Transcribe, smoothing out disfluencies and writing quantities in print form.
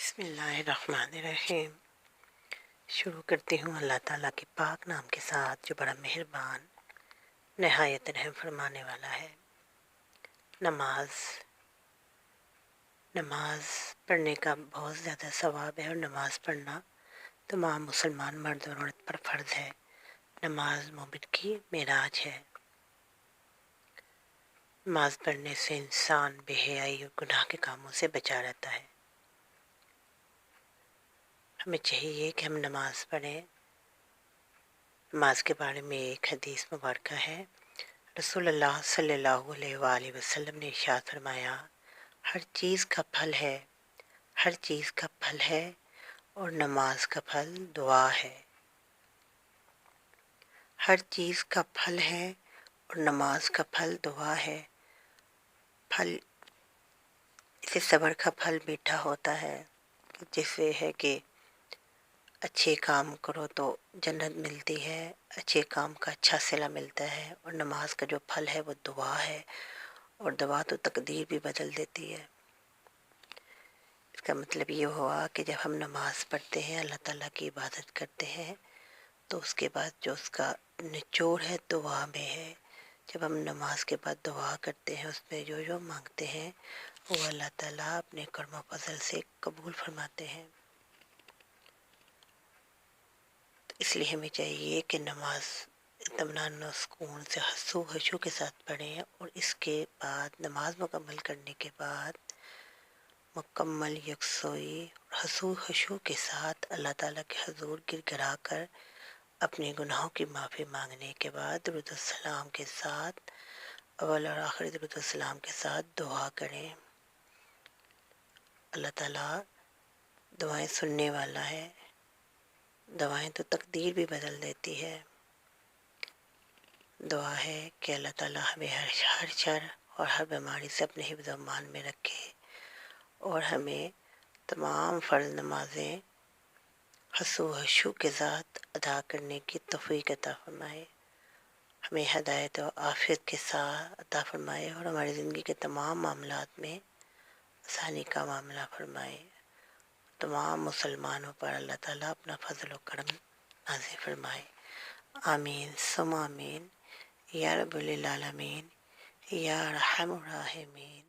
بسم اللہ الرحمن الرحیم۔ شروع کرتی ہوں اللہ تعالیٰ کے پاک نام کے ساتھ جو بڑا مہربان نہایت رحم فرمانے والا ہے۔ نماز پڑھنے کا بہت زیادہ ثواب ہے، اور نماز پڑھنا تمام مسلمان مرد اور عورت پر فرض ہے۔ نماز مومن کی معراج ہے۔ نماز پڑھنے سے انسان بے حیائی اور گناہ کے کاموں سے بچا رہتا ہے۔ ہمیں چاہیے کہ ہم نماز پڑھیں۔ نماز کے بارے میں ایک حدیث مبارکہ ہے۔ رسول اللہ صلی اللہ علیہ وآلہ وسلم نے ارشاد فرمایا، ہر چیز کا پھل ہے، ہر چیز کا پھل ہے، اور نماز کا پھل دعا ہے۔ ہر چیز کا پھل ہے اور نماز کا پھل دعا ہے۔ پھل اسے صبر کا پھل میٹھا ہوتا ہے، جسے ہے کہ اچھے کام کرو تو جنت ملتی ہے، اچھے کام کا اچھا صلہ ملتا ہے۔ اور نماز کا جو پھل ہے وہ دعا ہے، اور دعا تو تقدیر بھی بدل دیتی ہے۔ اس کا مطلب یہ ہوا کہ جب ہم نماز پڑھتے ہیں، اللہ تعالیٰ کی عبادت کرتے ہیں، تو اس کے بعد جو اس کا نچوڑ ہے دعا میں ہے۔ جب ہم نماز کے بعد دعا کرتے ہیں، اس میں جو مانگتے ہیں وہ اللہ تعالیٰ اپنے کرم و فضل سے قبول فرماتے ہیں۔ اس لیے ہمیں چاہیے کہ نماز اطمینان و سکون سے خشوع و خضوع کے ساتھ پڑھیں، اور اس کے بعد نماز مکمل کرنے کے بعد مکمل یکسوئی اور خشوع و خضوع کے ساتھ اللہ تعالیٰ کے حضور گر گرا کر اپنے گناہوں کی معافی مانگنے کے بعد درود السلام کے ساتھ، اول اور آخری درود السلام کے ساتھ دعا کریں۔ اللہ تعالیٰ دعائیں سننے والا ہے۔ دعائیں تو تقدیر بھی بدل دیتی ہے۔ دعا ہے کہ اللہ تعالیٰ ہمیں ہر شر اور ہر بیماری سے اپنے حفظ و امان میں رکھے، اور ہمیں تمام فرض نمازیں خشوع و خضوع کے ساتھ ادا کرنے کی توفیق عطا فرمائے۔ ہمیں ہدایت و عافیت کے ساتھ عطا فرمائے، اور ہماری زندگی کے تمام معاملات میں آسانی کا معاملہ فرمائے۔ تمام مسلمانوں پر اللہ تعالیٰ اپنا فضل و کرم نازل فرمائے۔ آمین ثم آمین یا رب العالمین یا ارحم الراحمین۔